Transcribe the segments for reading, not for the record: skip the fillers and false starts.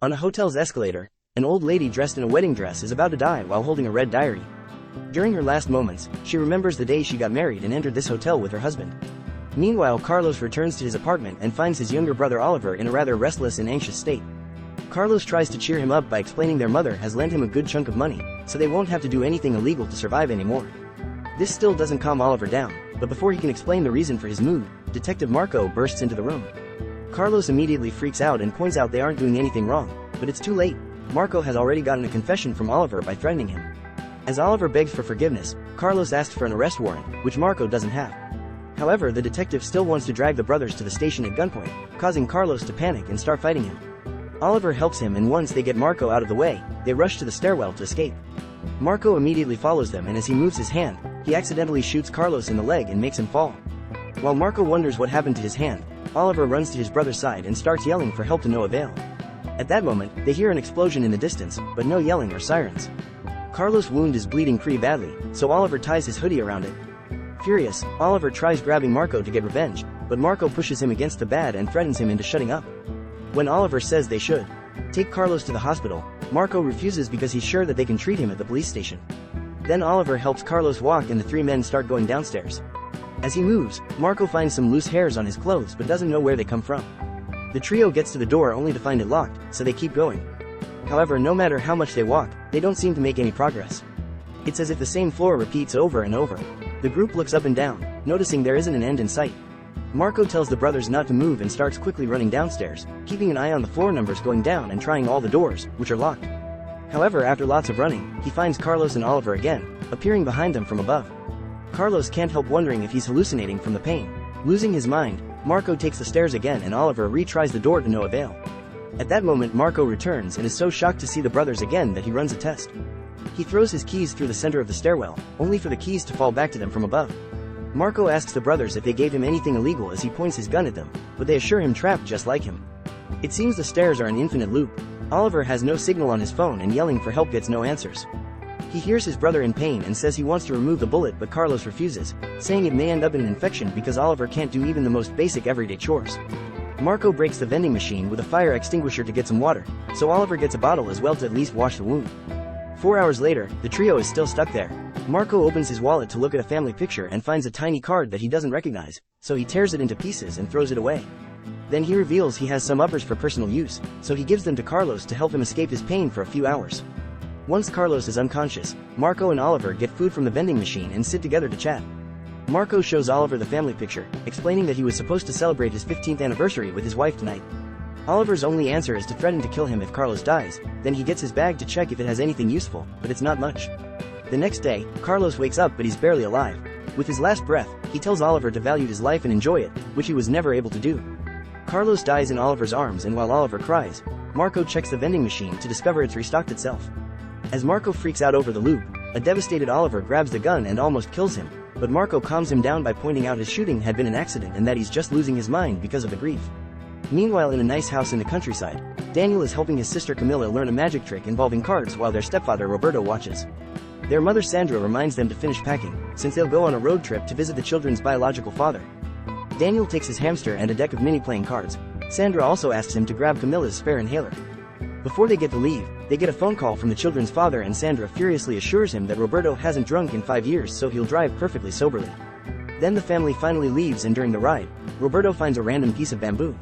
On a hotel's escalator, an old lady dressed in a wedding dress is about to die while holding a red diary. During her last moments, she remembers the day she got married and entered this hotel with her husband. Meanwhile, Carlos returns to his apartment and finds his younger brother Oliver in a rather restless and anxious state. Carlos tries to cheer him up by explaining their mother has lent him a good chunk of money, so they won't have to do anything illegal to survive anymore. This still doesn't calm Oliver down, but before he can explain the reason for his mood, Detective Marco bursts into the room. Carlos immediately freaks out and points out they aren't doing anything wrong, but it's too late. Marco has already gotten a confession from Oliver by threatening him. As Oliver begs for forgiveness, Carlos asks for an arrest warrant, which Marco doesn't have. However, the detective still wants to drag the brothers to the station at gunpoint, causing Carlos to panic and start fighting him. Oliver helps him, and once they get Marco out of the way, they rush to the stairwell to escape. Marco immediately follows them, and as he moves his hand, he accidentally shoots Carlos in the leg and makes him fall. While Marco wonders what happened to his hand, Oliver runs to his brother's side and starts yelling for help to no avail. At that moment, they hear an explosion in the distance, but no yelling or sirens. Carlos' wound is bleeding pretty badly, so Oliver ties his hoodie around it. Furious, Oliver tries grabbing Marco to get revenge, but Marco pushes him against the bed and threatens him into shutting up. When Oliver says they should take Carlos to the hospital, Marco refuses because he's sure that they can treat him at the police station. Then Oliver helps Carlos walk and the three men start going downstairs. As he moves, Marco finds some loose hairs on his clothes but doesn't know where they come from. The trio gets to the door only to find it locked, so they keep going. However, no matter how much they walk, they don't seem to make any progress. It's as if the same floor repeats over and over. The group looks up and down, noticing there isn't an end in sight. Marco tells the brothers not to move and starts quickly running downstairs, keeping an eye on the floor numbers going down and trying all the doors, which are locked. However, after lots of running, he finds Carlos and Oliver again, appearing behind them from above. Carlos can't help wondering if he's hallucinating from the pain. Losing his mind, Marco takes the stairs again and Oliver retries the door to no avail. At that moment, Marco returns and is so shocked to see the brothers again that he runs a test. He throws his keys through the center of the stairwell, only for the keys to fall back to them from above. Marco asks the brothers if they gave him anything illegal as he points his gun at them, but they assure him trapped just like him. It seems the stairs are an infinite loop. Oliver has no signal on his phone and yelling for help gets no answers. He hears his brother in pain and says he wants to remove the bullet, but Carlos refuses, saying it may end up in an infection because Oliver can't do even the most basic everyday chores. Marco breaks the vending machine with a fire extinguisher to get some water, so Oliver gets a bottle as well to at least wash the wound. 4 hours later, the trio is still stuck there. Marco opens his wallet to look at a family picture and finds a tiny card that he doesn't recognize, so he tears it into pieces and throws it away. Then he reveals he has some uppers for personal use, so he gives them to Carlos to help him escape his pain for a few hours. Once Carlos is unconscious, Marco and Oliver get food from the vending machine and sit together to chat. Marco shows Oliver the family picture, explaining that he was supposed to celebrate his 15th anniversary with his wife tonight. Oliver's only answer is to threaten to kill him if Carlos dies, then he gets his bag to check if it has anything useful, but it's not much. The next day, Carlos wakes up but he's barely alive. With his last breath, he tells Oliver to value his life and enjoy it, which he was never able to do. Carlos dies in Oliver's arms, and while Oliver cries, Marco checks the vending machine to discover it's restocked itself. As Marco freaks out over the loop, a devastated Oliver grabs the gun and almost kills him, but Marco calms him down by pointing out his shooting had been an accident and that he's just losing his mind because of the grief. Meanwhile, in a nice house in the countryside, Daniel is helping his sister Camilla learn a magic trick involving cards while their stepfather Roberto watches. Their mother Sandra reminds them to finish packing, since they'll go on a road trip to visit the children's biological father. Daniel takes his hamster and a deck of mini playing cards. Sandra also asks him to grab Camilla's spare inhaler. Before they get to leave, they get a phone call from the children's father, and Sandra furiously assures him that Roberto hasn't drunk in 5 years, so he'll drive perfectly soberly. Then the family finally leaves, and during the ride, Roberto finds a random piece of bamboo,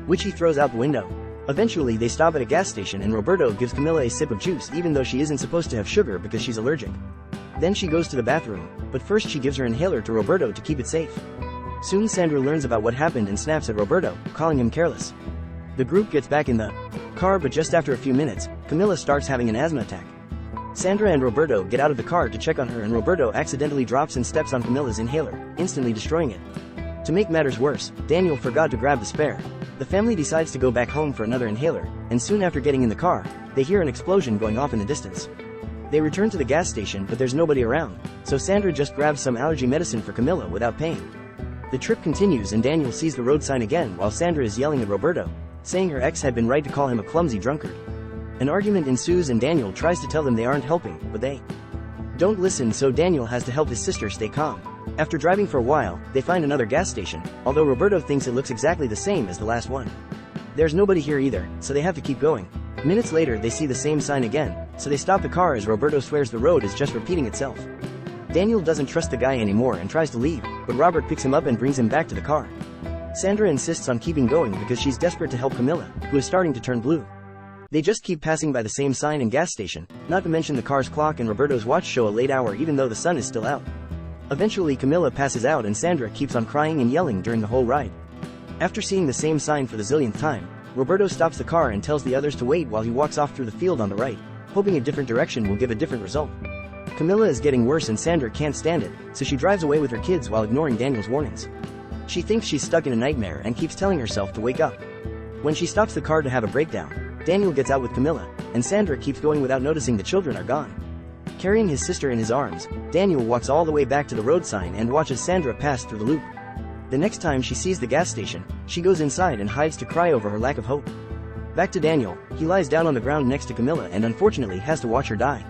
which he throws out the window. Eventually they stop at a gas station and Roberto gives Camilla a sip of juice even though she isn't supposed to have sugar because she's allergic. Then she goes to the bathroom, but first she gives her inhaler to Roberto to keep it safe. Soon Sandra learns about what happened and snaps at Roberto, calling him careless. The group gets back in the car, but just after a few minutes, Camilla starts having an asthma attack. Sandra and Roberto get out of the car to check on her, and Roberto accidentally drops and steps on Camilla's inhaler, instantly destroying it. To make matters worse, Daniel forgot to grab the spare. The family decides to go back home for another inhaler, and soon after getting in the car, they hear an explosion going off in the distance. They return to the gas station, but there's nobody around, so Sandra just grabs some allergy medicine for Camilla without paying. The trip continues and Daniel sees the road sign again while Sandra is yelling at Roberto, saying her ex had been right to call him a clumsy drunkard. An argument ensues and Daniel tries to tell them they aren't helping, but they don't listen, so Daniel has to help his sister stay calm. After driving for a while, they find another gas station, although Roberto thinks it looks exactly the same as the last one. There's nobody here either, so they have to keep going. Minutes later they see the same sign again, so they stop the car as Roberto swears the road is just repeating itself. Daniel doesn't trust the guy anymore and tries to leave, but Robert picks him up and brings him back to the car. Sandra insists on keeping going because she's desperate to help Camilla, who is starting to turn blue. They just keep passing by the same sign and gas station, not to mention the car's clock and Roberto's watch show a late hour even though the sun is still out. Eventually Camilla passes out and Sandra keeps on crying and yelling during the whole ride. After seeing the same sign for the zillionth time, Roberto stops the car and tells the others to wait while he walks off through the field on the right, hoping a different direction will give a different result. Camilla is getting worse and Sandra can't stand it, so she drives away with her kids while ignoring Daniel's warnings. She thinks she's stuck in a nightmare and keeps telling herself to wake up. When she stops the car to have a breakdown, Daniel gets out with Camilla, and Sandra keeps going without noticing the children are gone. Carrying his sister in his arms, Daniel walks all the way back to the road sign and watches Sandra pass through the loop. The next time she sees the gas station, she goes inside and hides to cry over her lack of hope. Back to Daniel, he lies down on the ground next to Camilla and unfortunately has to watch her die.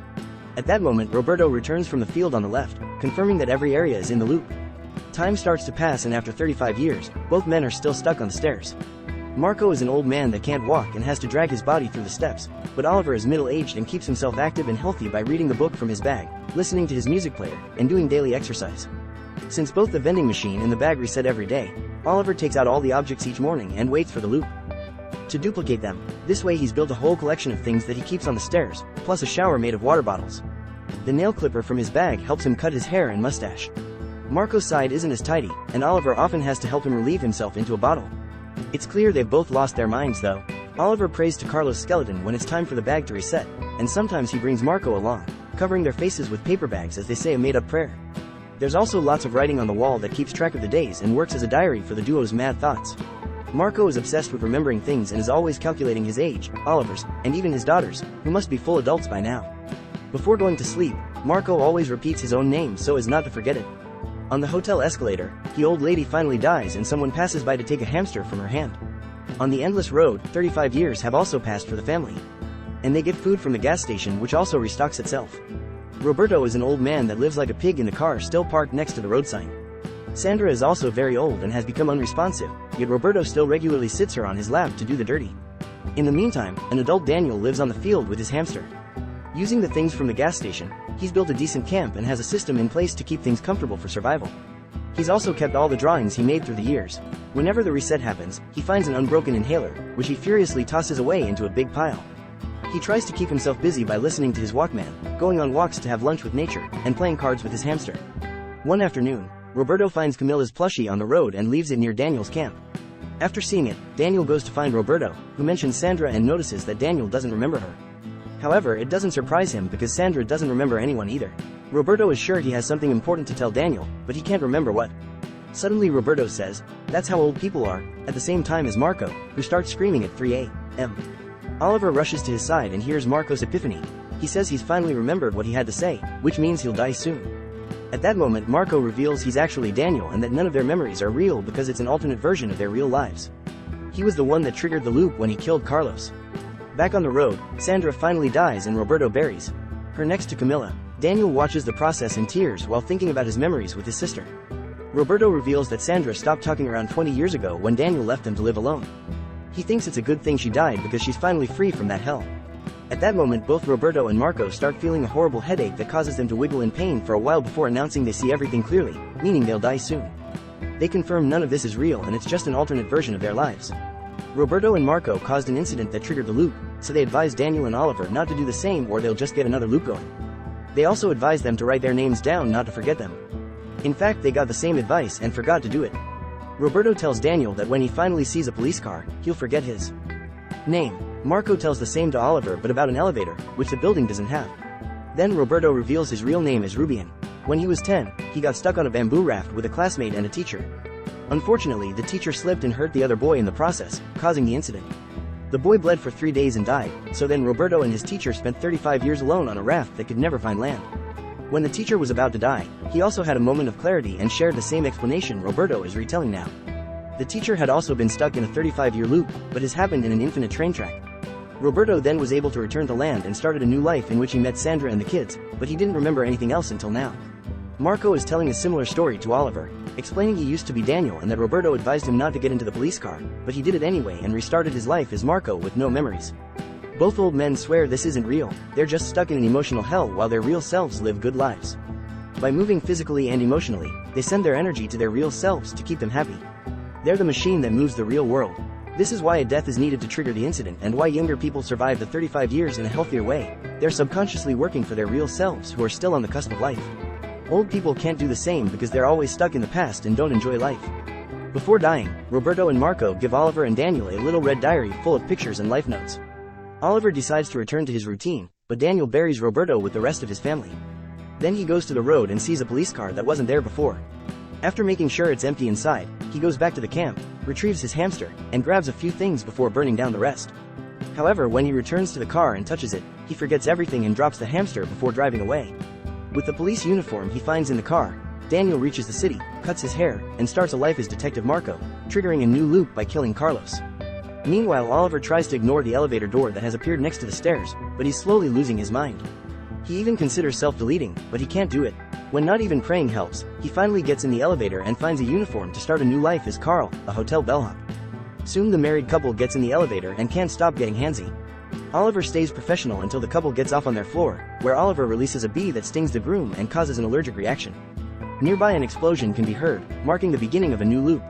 At that moment Roberto returns from the field on the left, confirming that every area is in the loop. Time starts to pass and after 35 years, both men are still stuck on the stairs. Marco is an old man that can't walk and has to drag his body through the steps, but Oliver is middle-aged and keeps himself active and healthy by reading the book from his bag, listening to his music player, and doing daily exercise. Since both the vending machine and the bag reset every day, Oliver takes out all the objects each morning and waits for the loop to duplicate them. This way he's built a whole collection of things that he keeps on the stairs, plus a shower made of water bottles. The nail clipper from his bag helps him cut his hair and mustache. Marco's side isn't as tidy, and Oliver often has to help him relieve himself into a bottle. It's clear they've both lost their minds though. Oliver prays to Carlos' skeleton when it's time for the bag to reset, and sometimes he brings Marco along, covering their faces with paper bags as they say a made-up prayer. There's also lots of writing on the wall that keeps track of the days and works as a diary for the duo's mad thoughts. Marco is obsessed with remembering things and is always calculating his age, Oliver's, and even his daughter's, who must be full adults by now. Before going to sleep, Marco always repeats his own name so as not to forget it. On the hotel escalator, the old lady finally dies and someone passes by to take a hamster from her hand. On the endless road, 35 years have also passed for the family. And they get food from the gas station which also restocks itself. Roberto is an old man that lives like a pig in the car still parked next to the road sign. Sandra is also very old and has become unresponsive, yet Roberto still regularly sits her on his lap to do the dirty. In the meantime, an adult Daniel lives on the field with his hamster. Using the things from the gas station, he's built a decent camp and has a system in place to keep things comfortable for survival. He's also kept all the drawings he made through the years. Whenever the reset happens, he finds an unbroken inhaler, which he furiously tosses away into a big pile. He tries to keep himself busy by listening to his Walkman, going on walks to have lunch with nature, and playing cards with his hamster. One afternoon, Roberto finds Camilla's plushie on the road and leaves it near Daniel's camp. After seeing it, Daniel goes to find Roberto, who mentions Sandra and notices that Daniel doesn't remember her. However, it doesn't surprise him because Sandra doesn't remember anyone either. Roberto is sure he has something important to tell Daniel, but he can't remember what. Suddenly Roberto says, "That's how old people are," at the same time as Marco, who starts screaming at 3 a.m. Oliver rushes to his side and hears Marco's epiphany. He says he's finally remembered what he had to say, which means he'll die soon. At that moment Marco reveals he's actually Daniel and that none of their memories are real because it's an alternate version of their real lives. He was the one that triggered the loop when he killed Carlos. Back on the road, Sandra finally dies and Roberto buries her next to Camilla. Daniel watches the process in tears while thinking about his memories with his sister. Roberto reveals that Sandra stopped talking around 20 years ago when Daniel left them to live alone. He thinks it's a good thing she died because she's finally free from that hell. At that moment both Roberto and Marco start feeling a horrible headache that causes them to wiggle in pain for a while before announcing they see everything clearly, meaning they'll die soon. They confirm none of this is real and it's just an alternate version of their lives. Roberto and Marco caused an incident that triggered the loop, so they advise Daniel and Oliver not to do the same or they'll just get another loop going. They also advise them to write their names down not to forget them. In fact, they got the same advice and forgot to do it. Roberto tells Daniel that when he finally sees a police car, he'll forget his name. Marco tells the same to Oliver but about an elevator, which the building doesn't have. Then Roberto reveals his real name is Rubian. When he was 10, he got stuck on a bamboo raft with a classmate and a teacher. Unfortunately, the teacher slipped and hurt the other boy in the process, causing the incident. The boy bled for 3 days and died, so then Roberto and his teacher spent 35 years alone on a raft that could never find land. When the teacher was about to die, he also had a moment of clarity and shared the same explanation Roberto is retelling now. The teacher had also been stuck in a 35-year loop, but has happened in an infinite train track. Roberto then was able to return to land and started a new life in which he met Sandra and the kids, but he didn't remember anything else until now. Marco is telling a similar story to Oliver, explaining he used to be Daniel and that Roberto advised him not to get into the police car, but he did it anyway and restarted his life as Marco with no memories. Both old men swear this isn't real, they're just stuck in an emotional hell while their real selves live good lives. By moving physically and emotionally, they send their energy to their real selves to keep them happy. They're the machine that moves the real world. This is why a death is needed to trigger the incident and why younger people survive the 35 years in a healthier way. They're subconsciously working for their real selves who are still on the cusp of life. Old people can't do the same because they're always stuck in the past and don't enjoy life. Before dying, Roberto and Marco give Oliver and Daniel a little red diary full of pictures and life notes. Oliver decides to return to his routine, but Daniel buries Roberto with the rest of his family. Then he goes to the road and sees a police car that wasn't there before. After making sure it's empty inside, he goes back to the camp, retrieves his hamster, and grabs a few things before burning down the rest. However, when he returns to the car and touches it, he forgets everything and drops the hamster before driving away. With the police uniform he finds in the car, Daniel reaches the city, cuts his hair, and starts a life as Detective Marco, triggering a new loop by killing Carlos. Meanwhile, Oliver tries to ignore the elevator door that has appeared next to the stairs, but he's slowly losing his mind. He even considers self-deleting, but he can't do it. When not even praying helps, he finally gets in the elevator and finds a uniform to start a new life as Carl, a hotel bellhop. Soon the married couple gets in the elevator and can't stop getting handsy. Oliver stays professional until the couple gets off on their floor, where Oliver releases a bee that stings the groom and causes an allergic reaction. Nearby an explosion can be heard, marking the beginning of a new loop.